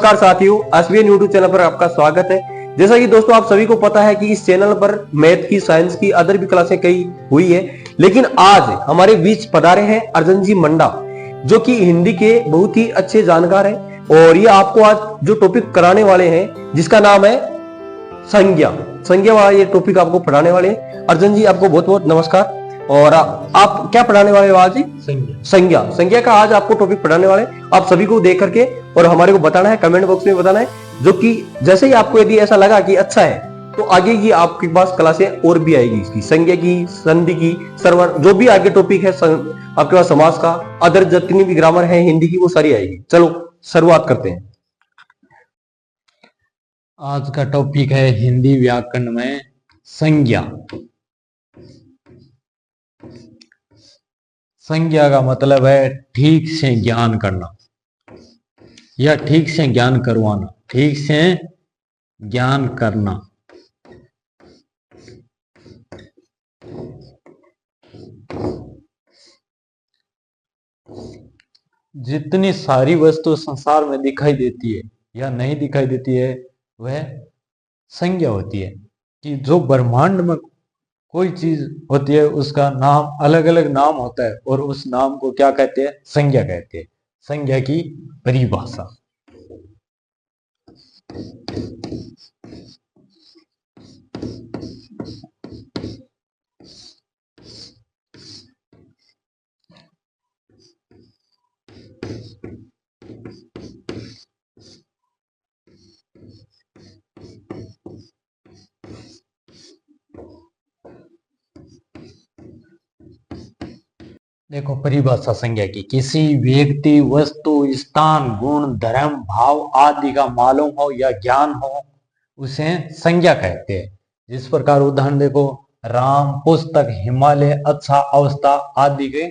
नमस्कार साथियों, SBN YouTube channel पर आपका स्वागत है। जैसा कि दोस्तों आप सभी को पता है कि इस चैनल पर मैथ की, साइंस की, अदर भी क्लासें कई हुई है, लेकिन आज हमारे बीच पधारे हैं अर्जुन जी मंडा, जो कि हिंदी के बहुत ही अच्छे जानकार हैं। और ये आपको आज जो टॉपिक कराने वाले हैं, जिसका नाम है संज्ञा संज्ञा वाला ये टॉपिक आपको पढ़ाने वाले हैं। अर्जुन जी, आपको बहुत बहुत नमस्कार। और आप क्या पढ़ाने वाले हो आज जी? संज्ञा संज्ञा का आज आपको टॉपिक पढ़ाने वाले। आप सभी को देख करके और हमारे को बताना है, कमेंट बॉक्स में बताना है, जो कि जैसे ही आपको यदि ऐसा लगा कि अच्छा है तो आगे की आपके पास क्लासें और भी आएगी, इसकी संज्ञा की, संधि की, सर्वर, जो भी आगे टॉपिक है आपके पास, समास का, अदर जितनी भी ग्रामर है हिंदी की, वो सारी आएगी। चलो शुरुआत करते हैं। आज का टॉपिक है हिंदी व्याकरण में संज्ञा। संज्ञा का मतलब है ठीक से ज्ञान करना या ठीक से ज्ञान करवाना, ठीक से ज्ञान करना। जितनी सारी वस्तु संसार में दिखाई देती है या नहीं दिखाई देती है, वह संज्ञा होती है। कि जो ब्रह्मांड में कोई चीज होती है, उसका नाम अलग अलग नाम होता है और उस नाम को क्या कहते हैं? संज्ञा कहते हैं। संज्ञा की परिभाषा। देखो परिभाषा संज्ञा की, किसी व्यक्ति, वस्तु, स्थान, गुण, धर्म, भाव आदि का मालूम हो या ज्ञान हो, उसे संज्ञा कहते हैं। जिस प्रकार उदाहरण देखो, राम, पुस्तक, हिमालय, अच्छा, अवस्था आदि के।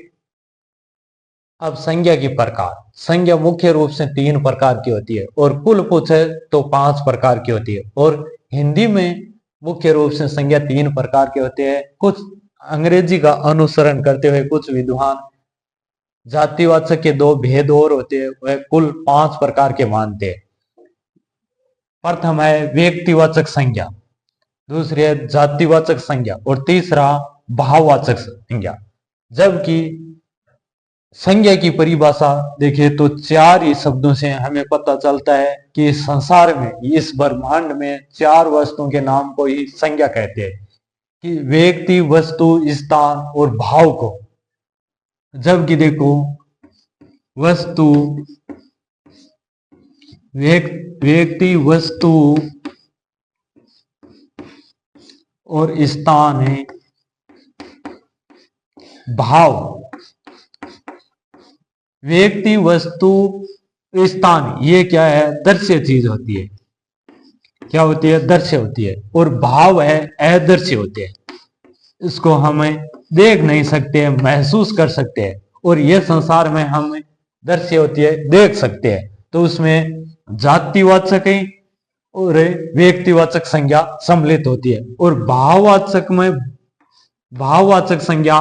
अब संज्ञा की प्रकार। संज्ञा मुख्य रूप से 3 प्रकार की होती है और कुल पूछे तो 5 प्रकार की होती है। और हिंदी में मुख्य रूप से संज्ञा 3 प्रकार के होते हैं। कुछ अंग्रेजी का अनुसरण करते हुए कुछ विद्वान जातिवाचक के 2 भेद और होते हैं, वह कुल 5 प्रकार के मानते हैं। प्रथम है व्यक्तिवाचक संज्ञा, दूसरी है जातिवाचक संज्ञा और तीसरा भाववाचक संज्ञा। जबकि संज्ञा की परिभाषा देखें तो 4 ही शब्दों से हमें पता चलता है कि संसार में, इस ब्रह्मांड में 4 वस्तुओं के नाम को ही संज्ञा कहते हैं, कि व्यक्ति, वस्तु, स्थान और भाव को। जबकि देखो वस्तु, व्यक्ति, वस्तु और स्थान है भाव। व्यक्ति, वस्तु, स्थान, ये क्या है? दृश्य चीज होती है। क्या होती है? दृश्य होती है। और भाव है अदृश्य होते हैं। इसको हमें देख नहीं सकते, महसूस कर सकते हैं। और ये संसार में हम दृश्य होती है, देख सकते हैं। तो उसमें जातिवाचक और व्यक्तिवाचक संज्ञा सम्मिलित होती है। और भाववाचक में भाववाचक संज्ञा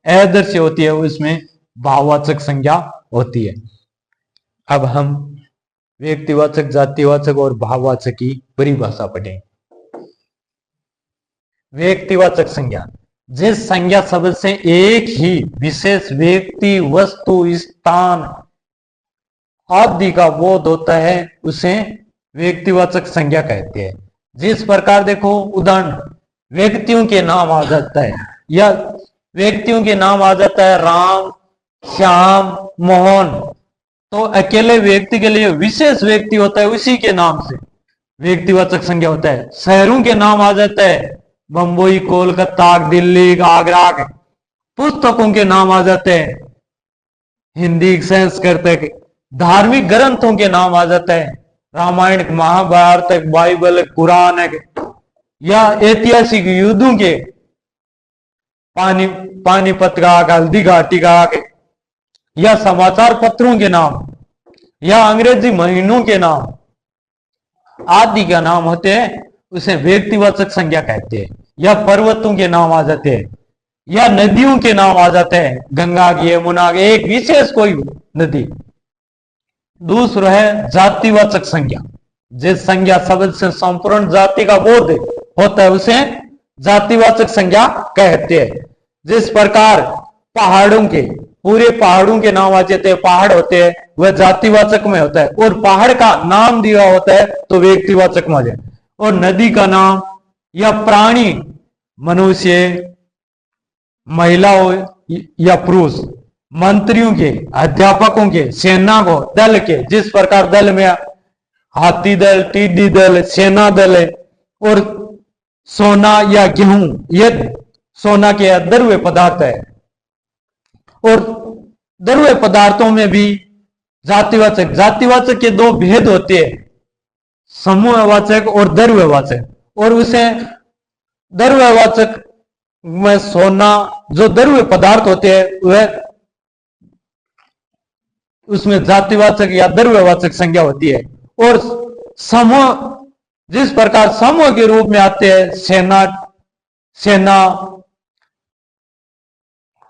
अदृश्य होती है, उसमें भाववाचक संज्ञा होती है। अब हम व्यक्तिवाचक, जातिवाचक और भाववाचक की परिभाषा पढ़ें। व्यक्तिवाचक संज्ञा, जिस संज्ञा शब्द से एक ही विशेष व्यक्ति, वस्तु, स्थान आदि का बोध होता है, उसे व्यक्तिवाचक संज्ञा कहते हैं। जिस प्रकार देखो उदाहरण, व्यक्तियों के नाम आ जाता है, या व्यक्तियों के नाम आ जाता है राम, श्याम, मोहन, तो अकेले व्यक्ति के लिए विशेष व्यक्ति होता है, उसी के नाम से व्यक्तिवाचक संज्ञा होता है। शहरों के नाम आ जाता है, बंबई, कोलकाता, दिल्ली, आगरा के। पुस्तकों के नाम आ जाते हैं, हिंदी, संस्कृत। धार्मिक ग्रंथों के नाम आ जाता है, रामायण, महाभारत, बाइबल, कुरान। या ऐतिहासिक युद्धों के, पानीपत का, हल्दी घाटी का। या समाचार पत्रों के नाम, या अंग्रेजी महीनों के नाम आदि का नाम होते हैं, उसे व्यक्तिवाचक संज्ञा कहते हैं। या पर्वतों के नाम आ जाते हैं, या नदियों के नाम आ जाते हैं, गंगा की, यमुना की, एक विशेष कोई नदी। दूसरा है जातिवाचक संज्ञा। जिस संज्ञा शब्द से संपूर्ण जाति का बोध होता है उसे जातिवाचक संज्ञा कहते हैं। जिस प्रकार पहाड़ों के पूरे पहाड़ों के नाम आ जाते हैं, पहाड़ होते हैं, वह जातिवाचक में होता है। और पहाड़ का नाम दिया होता है तो व्यक्तिवाचक में हो जाए। और नदी का नाम या प्राणी, मनुष्य, महिलाओं या पुरुष, मंत्रियों के, अध्यापकों के, सेना को, दल के, जिस प्रकार दल में हाथी दल, टिड्डी दल, सेना दल है। और सोना या गेहूं, ये सोना के द्रव्य पदार्थ है। और द्रव्य पदार्थों में भी जातिवाचक के दो भेद होते हैं, समूहवाचक और द्रव्यवाचक। और उसे द्रव्यवाचक में सोना, जो द्रव्य पदार्थ होते हैं वह उसमें जातिवाचक या द्रव्यवाचक संज्ञा होती है। और समूह, जिस प्रकार समूह के रूप में आते हैं सेना,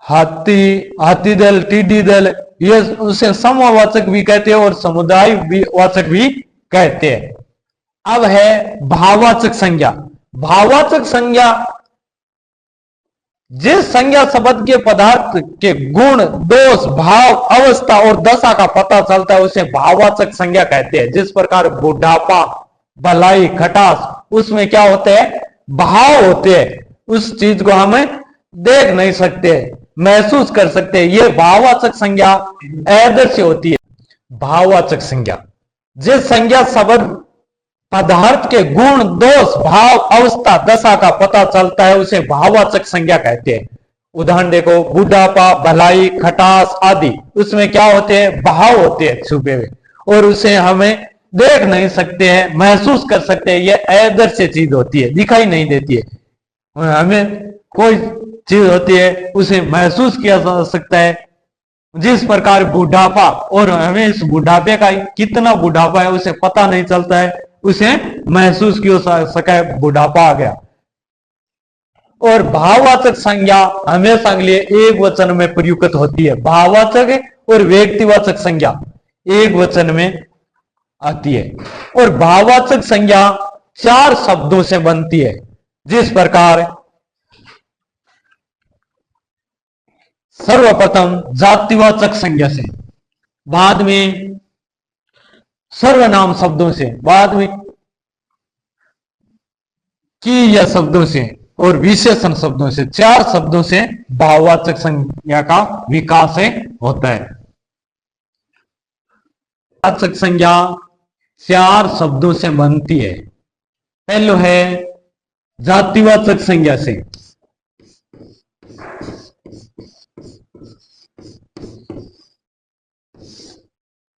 हाथी दल, टिड्डी दल, ये उसे समूहवाचक भी कहते हैं और समुदाय वाचक भी कहते हैं। अब है भाववाचक संज्ञा। भाववाचक संज्ञा जिस संज्ञा शब्द के पदार्थ के गुण, दोष, भाव, अवस्था और दशा का पता चलता है उसे भाववाचक संज्ञा कहते हैं। जिस प्रकार बुढ़ापा, भलाई, खटास, उसमें क्या होते हैं? भाव होते हैं। उस चीज को हमें देख नहीं सकते, महसूस कर सकते हैं। ये भाववाचक संज्ञा आदर्श होती है। भाववाचक संज्ञा जिस संज्ञा शब्द पदार्थ के गुण, दोष, भाव, अवस्था, दशा का पता चलता है उसे भाववाचक संज्ञा कहते हैं। उदाहरण देखो, बुढ़ापा, भलाई, खटास आदि, उसमें क्या होते हैं? भाव होते हैं छुपे हुए, और उसे हमें देख नहीं सकते हैं, महसूस कर सकते हैं। ये अदृश्य चीज होती है, दिखाई नहीं देती है। हमें कोई चीज होती है उसे महसूस किया जा सकता है। जिस प्रकार बुढ़ापा, और हमें इस बुढ़ापे का कितना बुढ़ापा है उसे पता नहीं चलता है, उसे महसूस किया सका है बुढ़ापा आ गया। और भाववाचक संज्ञा हमेशा के लिए एक वचन में प्रयुक्त होती है। भाववाचक और व्यक्तिवाचक संज्ञा एक वचन में आती है। और भाववाचक संज्ञा 4 शब्दों से बनती है। जिस प्रकार सर्वप्रथम जातिवाचक संज्ञा से, बाद में सर्वनाम शब्दों से, बाद में की या शब्दों से और विशेषण शब्दों से, 4 शब्दों से भाववाचक संज्ञा का विकास होता है। वाचक संज्ञा 4 शब्दों से बनती है। पहला है जातिवाचक संज्ञा से,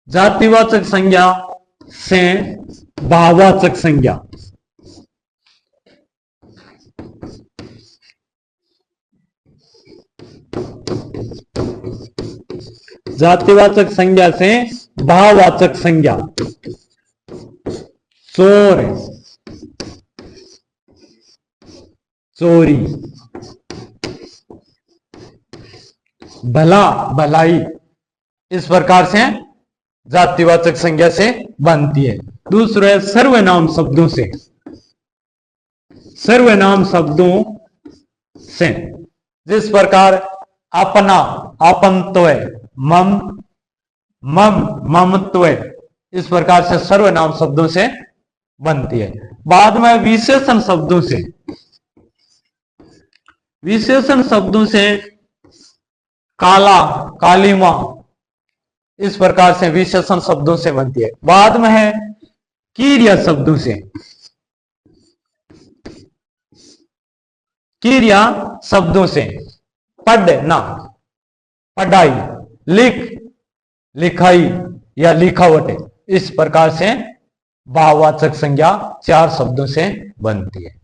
जातिवाचक संज्ञा से भाववाचक संज्ञा, जातिवाचक संज्ञा से भाववाचक संज्ञा। चोर, चोरी, भला, भलाई, इस प्रकार से जातिवाचक संज्ञा से बनती है। दूसरा है सर्वनाम शब्दों से, सर्वनाम शब्दों से, जिस प्रकार अपना, अपनत्व, मम, मम, ममत्व, इस प्रकार से सर्वनाम शब्दों से बनती है। बाद में विशेषण शब्दों से, विशेषण शब्दों से काला, कालीमा, इस प्रकार से विशेषण शब्दों से बनती है। बाद में है क्रिया शब्दों से, क्रिया शब्दों से पढ़ना, पढ़ाई, लिख, लिखाई या लिखावट, इस प्रकार से भाववाचक संज्ञा 4 शब्दों से बनती है।